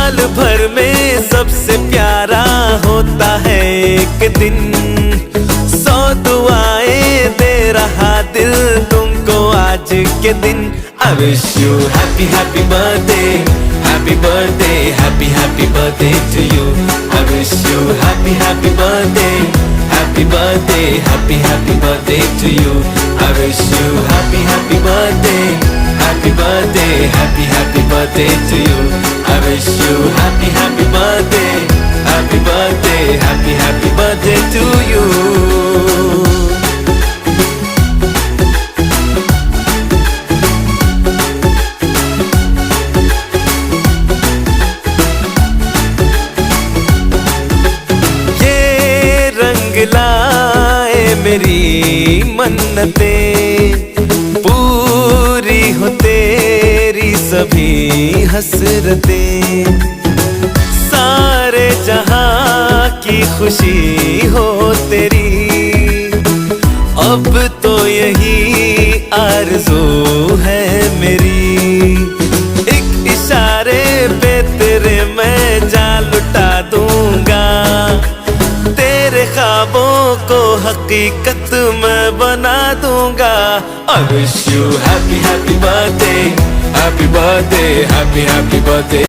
साल भर में सबसे प्यारा होता है एक दिन। 100 दुआएं दे रहा दिल तुमको आज के दिन। I wish you happy happy birthday, happy birthday, happy happy birthday to you. I wish you happy happy birthday, happy birthday, happy happy birthday to you. I wish you happy happy birthday, happy birthday, happy happy birthday to you. I wish you happy happy birthday, happy birthday, happy happy birthday to you. लाए मेरी मन्नतें, पूरी हो तेरी सभी हसरतें। सारे जहां की खुशी हो तेरी, अब तो यही आरज़ू है मेरी। एक इशारे पे तेरे मैं जान लुटा दूंगा, तेरे ख्वाबों को हकीकत मैं बना दूंगा। I wish you happy happy birthday, happy birthday, happy happy birthday.